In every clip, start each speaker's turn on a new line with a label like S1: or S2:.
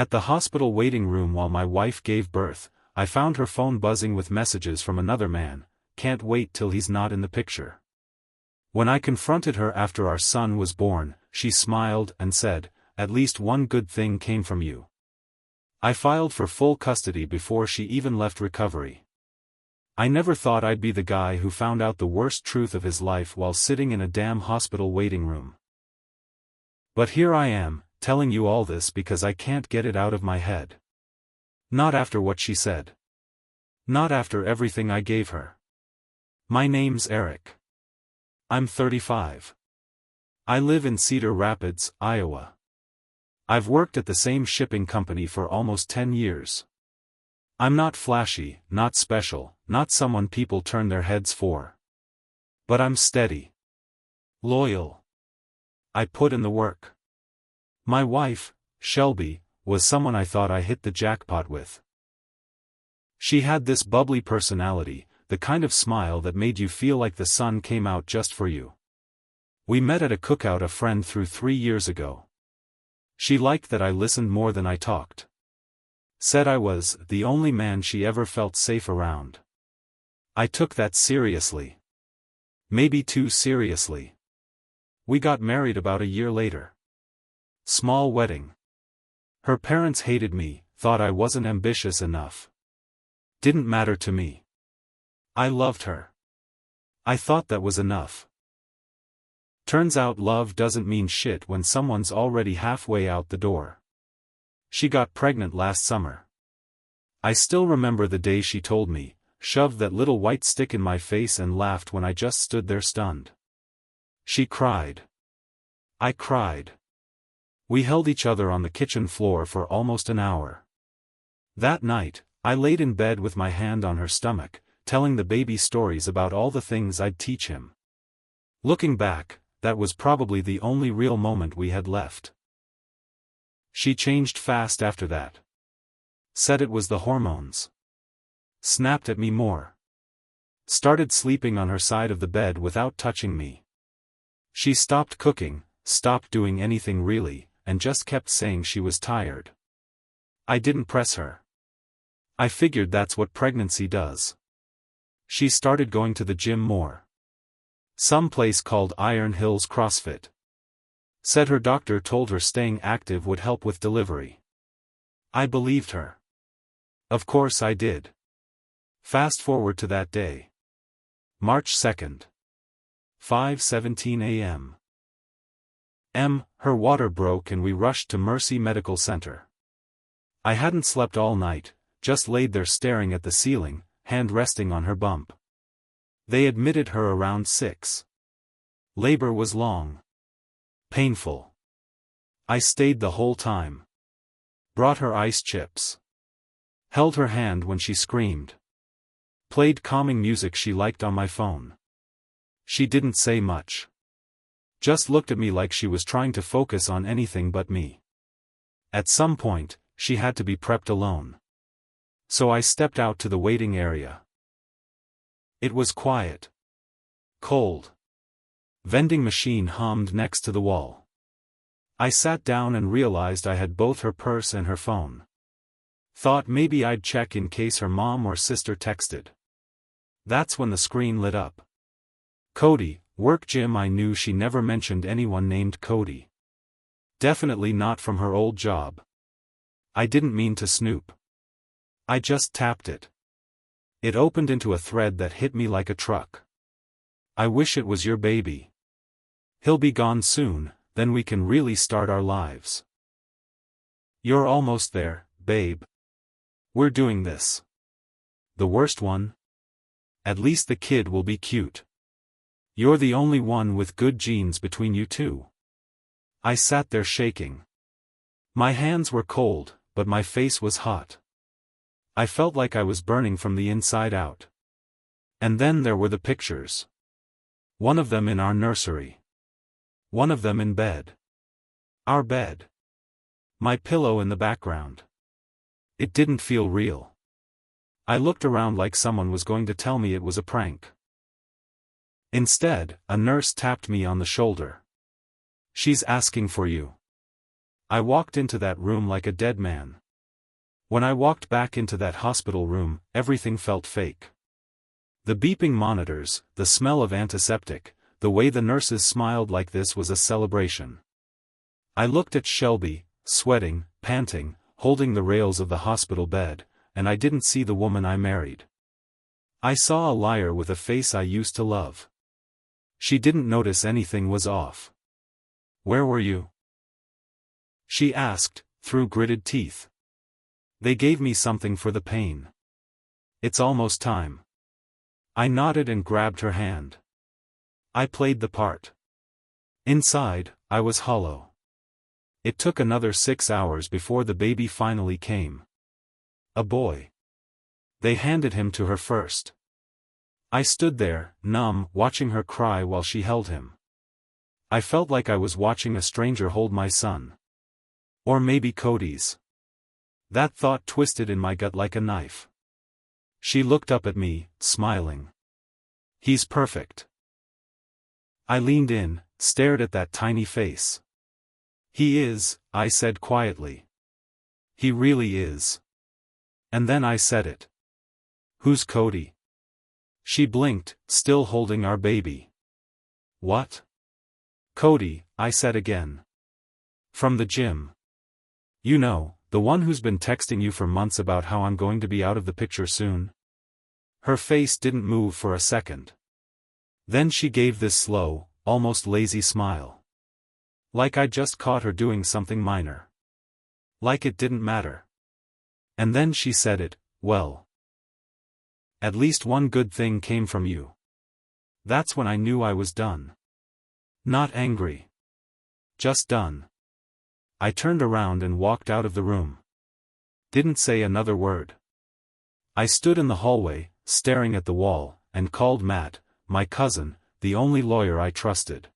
S1: At the hospital waiting room while my wife gave birth, I found her phone buzzing with messages from another man. Can't wait till he's not in the picture. When I confronted her after our son was born, she smiled and said, "At least one good thing came from you." I filed for full custody before she even left recovery. I never thought I'd be the guy who found out the worst truth of his life while sitting in a damn hospital waiting room. But here I am, telling you all this because I can't get it out of my head. Not after what she said. Not after everything I gave her. My name's Eric. I'm 35. I live in Cedar Rapids, Iowa. I've worked at the same shipping company for almost 10 years. I'm not flashy, not special, not someone people turn their heads for. But I'm steady. Loyal. I put in the work. My wife, Shelby, was someone I thought I hit the jackpot with. She had this bubbly personality, the kind of smile that made you feel like the sun came out just for you. We met at a cookout a friend threw 3 years ago. She liked that I listened more than I talked. Said I was the only man she ever felt safe around. I took that seriously. Maybe too seriously. We got married about a year later. Small wedding. Her parents hated me, thought I wasn't ambitious enough. Didn't matter to me. I loved her. I thought that was enough. Turns out love doesn't mean shit when someone's already halfway out the door. She got pregnant last summer. I still remember the day she told me, shoved that little white stick in my face and laughed when I just stood there stunned. She cried. I cried. We held each other on the kitchen floor for almost an hour. That night, I laid in bed with my hand on her stomach, telling the baby stories about all the things I'd teach him. Looking back, that was probably the only real moment we had left. She changed fast after that. Said it was the hormones. Snapped at me more. Started sleeping on her side of the bed without touching me. She stopped cooking, stopped doing anything really, and just kept saying she was tired. I didn't press her. I figured that's what pregnancy does. She started going to the gym more. Some place called Iron Hills CrossFit. Said her doctor told her staying active would help with delivery. I believed her. Of course I did. Fast forward to that day. March 2nd. 5:17 a.m. Her water broke and we rushed to Mercy Medical Center. I hadn't slept all night, just laid there staring at the ceiling, hand resting on her bump. They admitted her around 6. Labor was long. Painful. I stayed the whole time. Brought her ice chips. Held her hand when she screamed. Played calming music she liked on my phone. She didn't say much. Just looked at me like she was trying to focus on anything but me. At some point, she had to be prepped alone. So I stepped out to the waiting area. It was quiet. Cold. Vending machine hummed next to the wall. I sat down and realized I had both her purse and her phone. Thought maybe I'd check in case her mom or sister texted. That's when the screen lit up. Cody, work gym. I knew she never mentioned anyone named Cody. Definitely not from her old job. I didn't mean to snoop. I just tapped it. It opened into a thread that hit me like a truck. I wish it was your baby. He'll be gone soon, then we can really start our lives. You're almost there, babe. We're doing this. The worst one? At least the kid will be cute. You're the only one with good genes between you two. I sat there shaking. My hands were cold, but my face was hot. I felt like I was burning from the inside out. And then there were the pictures. One of them in our nursery. One of them in bed. Our bed. My pillow in the background. It didn't feel real. I looked around like someone was going to tell me it was a prank. Instead, a nurse tapped me on the shoulder. She's asking for you. I walked into that room like a dead man. When I walked back into that hospital room, everything felt fake. The beeping monitors, the smell of antiseptic, the way the nurses smiled like this was a celebration. I looked at Shelby, sweating, panting, holding the rails of the hospital bed, and I didn't see the woman I married. I saw a liar with a face I used to love. She didn't notice anything was off. "Where were you?" she asked, through gritted teeth. "They gave me something for the pain. It's almost time." I nodded and grabbed her hand. I played the part. Inside, I was hollow. It took another 6 hours before the baby finally came. A boy. They handed him to her first. I stood there, numb, watching her cry while she held him. I felt like I was watching a stranger hold my son. Or maybe Cody's. That thought twisted in my gut like a knife. She looked up at me, smiling. "He's perfect." I leaned in, stared at that tiny face. "He is," I said quietly. "He really is." And then I said it. "Who's Cody?" She blinked, still holding our baby. "What?" "Cody," I said again. "From the gym. You know, the one who's been texting you for months about how I'm going to be out of the picture soon." Her face didn't move for a second. Then she gave this slow, almost lazy smile. Like I just caught her doing something minor. Like it didn't matter. And then she said it, "Well, at least one good thing came from you." That's when I knew I was done. Not angry. Just done. I turned around and walked out of the room. Didn't say another word. I stood in the hallway, staring at the wall, and called Matt, my cousin, the only lawyer I trusted.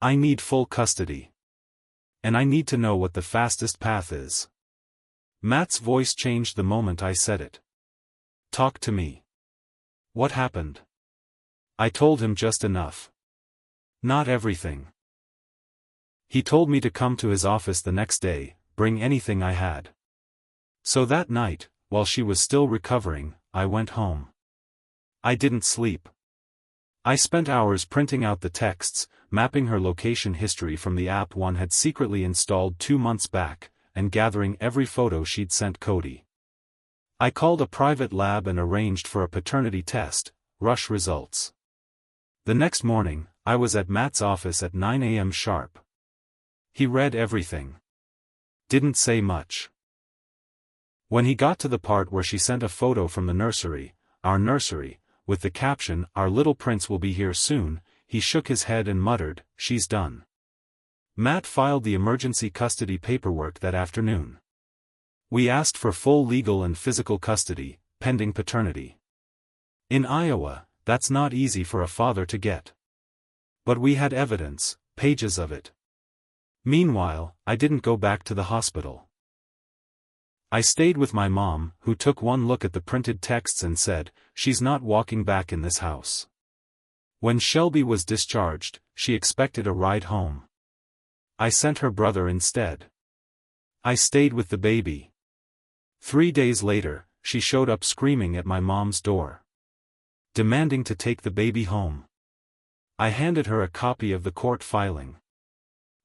S1: "I need full custody. And I need to know what the fastest path is." Matt's voice changed the moment I said it. "Talk to me. What happened?" I told him just enough. Not everything. He told me to come to his office the next day, bring anything I had. So that night, while she was still recovering, I went home. I didn't sleep. I spent hours printing out the texts, mapping her location history from the app one had secretly installed 2 months back, and gathering every photo she'd sent Cody. I called a private lab and arranged for a paternity test, rush results. The next morning, I was at Matt's office at 9 a.m. sharp. He read everything. Didn't say much. When he got to the part where she sent a photo from the nursery, our nursery, with the caption, "Our little prince will be here soon," he shook his head and muttered, "She's done." Matt filed the emergency custody paperwork that afternoon. We asked for full legal and physical custody, pending paternity. In Iowa, that's not easy for a father to get. But we had evidence, pages of it. Meanwhile, I didn't go back to the hospital. I stayed with my mom, who took one look at the printed texts and said, "She's not walking back in this house." When Shelby was discharged, she expected a ride home. I sent her brother instead. I stayed with the baby. 3 days later, she showed up screaming at my mom's door, demanding to take the baby home. I handed her a copy of the court filing.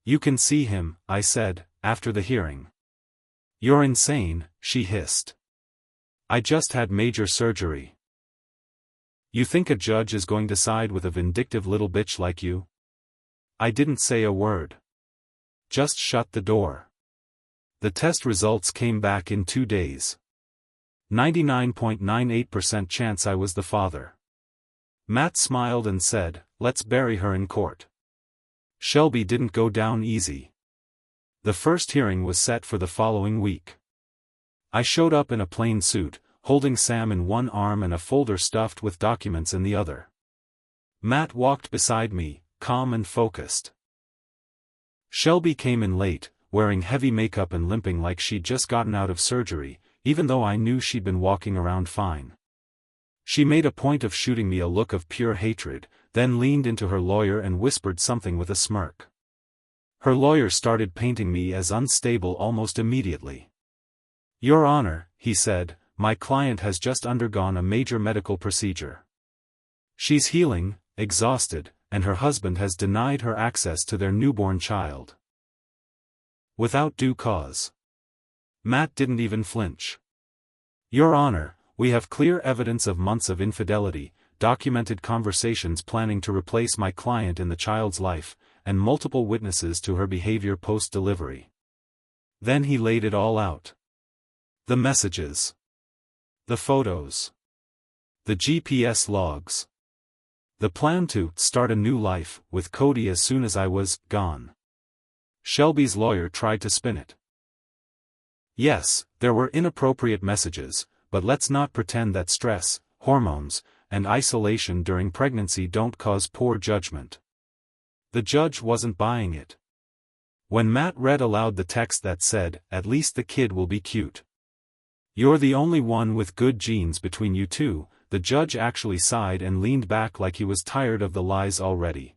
S1: "You can see him," I said, after the hearing. "You're insane," she hissed. "I just had major surgery. You think a judge is going to side with a vindictive little bitch like you?" I didn't say a word. Just shut the door. The test results came back in 2 days. 99.98% chance I was the father. Matt smiled and said, "Let's bury her in court." Shelby didn't go down easy. The first hearing was set for the following week. I showed up in a plain suit, holding Sam in one arm and a folder stuffed with documents in the other. Matt walked beside me, calm and focused. Shelby came in late, wearing heavy makeup and limping like she'd just gotten out of surgery, even though I knew she'd been walking around fine. She made a point of shooting me a look of pure hatred, then leaned into her lawyer and whispered something with a smirk. Her lawyer started painting me as unstable almost immediately. "Your Honor," he said, "my client has just undergone a major medical procedure. She's healing, exhausted, and her husband has denied her access to their newborn child. Without due cause." Matt didn't even flinch. "Your Honor, we have clear evidence of months of infidelity, documented conversations planning to replace my client in the child's life, and multiple witnesses to her behavior post-delivery." Then he laid it all out. The messages. The photos. The GPS logs. The plan to start a new life with Cody as soon as I was gone. Shelby's lawyer tried to spin it. "Yes, there were inappropriate messages, but let's not pretend that stress, hormones, and isolation during pregnancy don't cause poor judgment." The judge wasn't buying it. When Matt read aloud the text that said, "At least the kid will be cute. You're the only one with good genes between you two," the judge actually sighed and leaned back like he was tired of the lies already.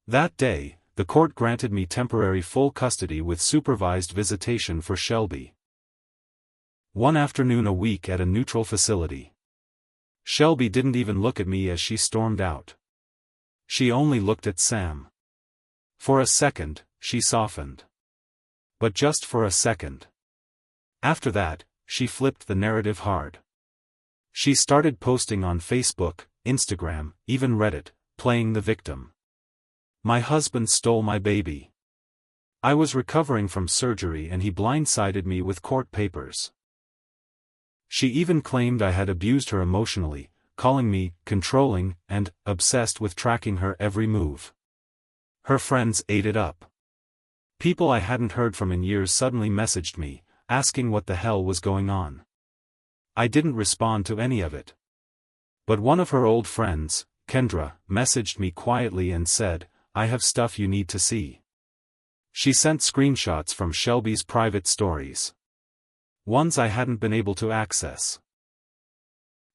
S1: That day, the court granted me temporary full custody with supervised visitation for Shelby. One afternoon a week at a neutral facility. Shelby didn't even look at me as she stormed out. She only looked at Sam. For a second, she softened. But just for a second. After that, she flipped the narrative hard. She started posting on Facebook, Instagram, even Reddit, playing the victim. "My husband stole my baby. I was recovering from surgery and he blindsided me with court papers." She even claimed I had abused her emotionally, calling me controlling and obsessed with tracking her every move. Her friends ate it up. People I hadn't heard from in years suddenly messaged me, asking what the hell was going on. I didn't respond to any of it. But one of her old friends, Kendra, messaged me quietly and said, "I have stuff you need to see." She sent screenshots from Shelby's private stories. Ones I hadn't been able to access.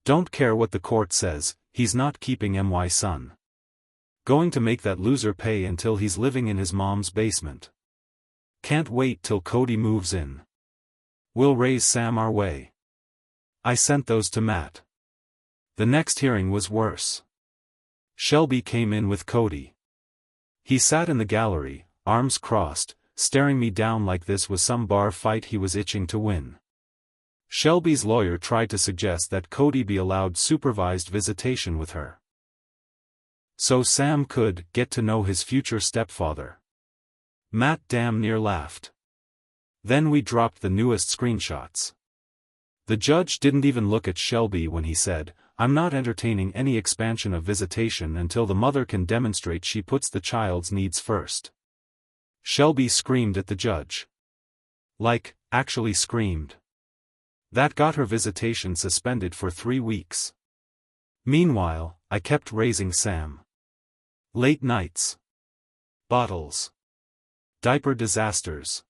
S1: "Don't care what the court says, he's not keeping my son. Going to make that loser pay until he's living in his mom's basement. Can't wait till Cody moves in. We'll raise Sam our way." I sent those to Matt. The next hearing was worse. Shelby came in with Cody. He sat in the gallery, arms crossed, staring me down like this was some bar fight he was itching to win. Shelby's lawyer tried to suggest that Cody be allowed supervised visitation with her, so Sam could get to know his future stepfather. Matt damn near laughed. Then we dropped the newest screenshots. The judge didn't even look at Shelby when he said, "I'm not entertaining any expansion of visitation until the mother can demonstrate she puts the child's needs first." Shelby screamed at the judge. Like, actually screamed. That got her visitation suspended for 3 weeks. Meanwhile, I kept raising Sam. Late nights. Bottles. Diaper disasters.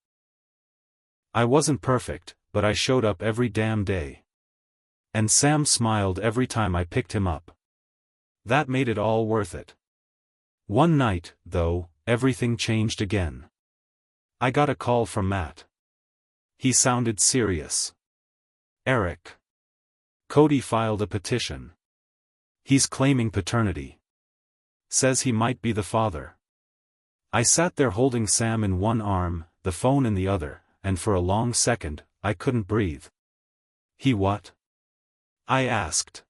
S1: I wasn't perfect, but I showed up every damn day. And Sam smiled every time I picked him up. That made it all worth it. One night, though, everything changed again. I got a call from Matt. He sounded serious. "Eric. Cody filed a petition. He's claiming paternity. Says he might be the father." I sat there holding Sam in one arm, the phone in the other, and for a long second, I couldn't breathe. "He what?" I asked.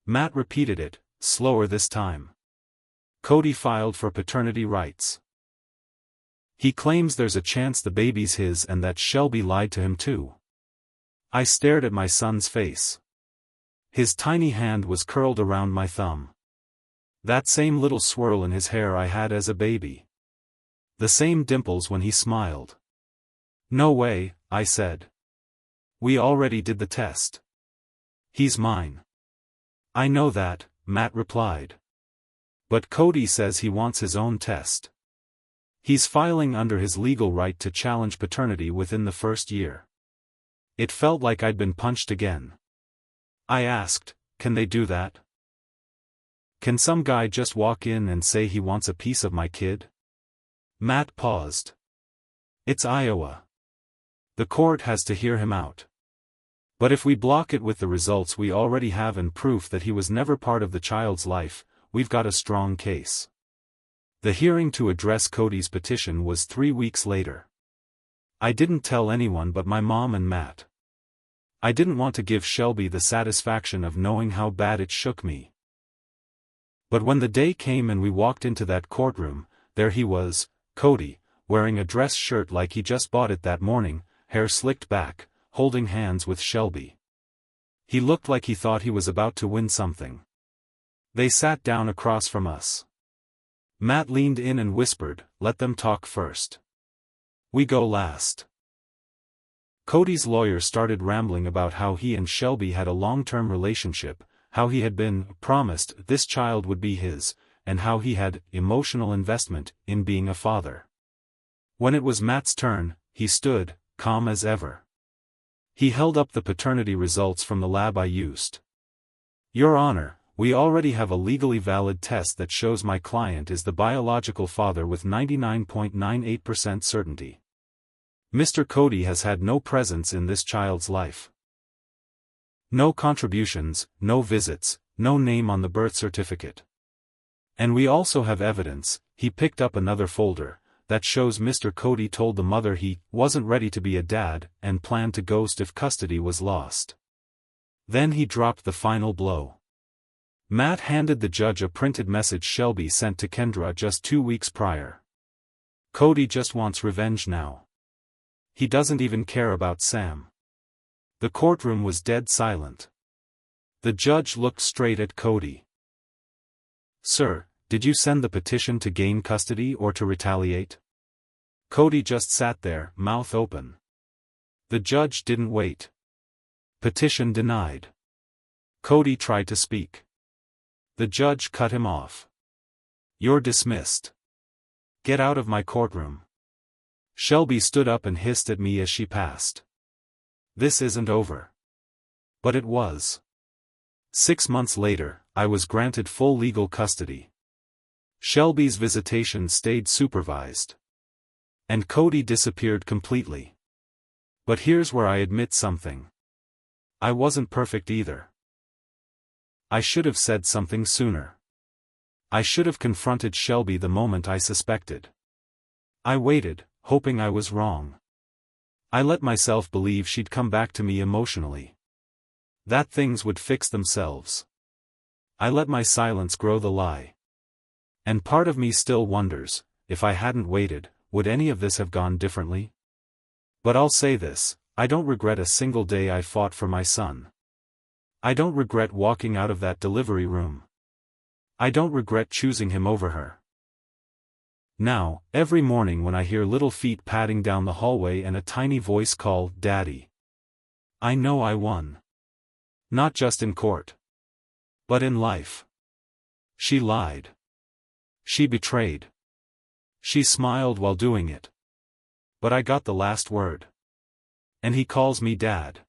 S1: Matt repeated it, slower this time. "Cody filed for paternity rights. He claims there's a chance the baby's his and that Shelby lied to him too." I stared at my son's face. His tiny hand was curled around my thumb. That same little swirl in his hair I had as a baby. The same dimples when he smiled. "No way," I said. "We already did the test. He's mine." "I know that," Matt replied. "But Cody says he wants his own test. He's filing under his legal right to challenge paternity within the first year." It felt like I'd been punched again. I asked, "Can they do that? Can some guy just walk in and say he wants a piece of my kid?" Matt paused. It's Iowa. The court has to hear him out. But if we block it with the results we already have and proof that he was never part of the child's life, we've got a strong case. The hearing to address Cody's petition was 3 weeks later. I didn't tell anyone but my mom and Matt. I didn't want to give Shelby the satisfaction of knowing how bad it shook me. But when the day came and we walked into that courtroom, there he was, Cody, wearing a dress shirt like he just bought it that morning, hair slicked back, holding hands with Shelby. He looked like he thought he was about to win something. They sat down across from us. Matt leaned in and whispered, "Let them talk first. We go last." Cody's lawyer started rambling about how he and Shelby had a long-term relationship, how he had been promised this child would be his, and how he had emotional investment in being a father. When it was Matt's turn, he stood, calm as ever. He held up the paternity results from the lab I used. "Your Honor, we already have a legally valid test that shows my client is the biological father with 99.98% certainty. Mr. Cody has had no presence in this child's life. No contributions, no visits, no name on the birth certificate. And we also have evidence," he picked up another folder, "that shows Mr. Cody told the mother he wasn't ready to be a dad and planned to ghost if custody was lost." Then he dropped the final blow. Matt handed the judge a printed message Shelby sent to Kendra just 2 weeks prior. "Cody just wants revenge now. He doesn't even care about Sam." The courtroom was dead silent. The judge looked straight at Cody. "Sir, did you send the petition to gain custody or to retaliate?" Cody just sat there, mouth open. The judge didn't wait. "Petition denied." Cody tried to speak. The judge cut him off. "You're dismissed. Get out of my courtroom." Shelby stood up and hissed at me as she passed. This isn't over. But it was. 6 months later, I was granted full legal custody. Shelby's visitation stayed supervised. And Cody disappeared completely. But here's where I admit something. I wasn't perfect either. I should have said something sooner. I should have confronted Shelby the moment I suspected. I waited, hoping I was wrong. I let myself believe she'd come back to me emotionally. That things would fix themselves. I let my silence grow the lie. And part of me still wonders, if I hadn't waited, would any of this have gone differently? But I'll say this, I don't regret a single day I fought for my son. I don't regret walking out of that delivery room. I don't regret choosing him over her. Now, every morning when I hear little feet padding down the hallway and a tiny voice call, "Daddy," I know I won. Not just in court. But in life. She lied. She betrayed. She smiled while doing it. But I got the last word. And he calls me Dad.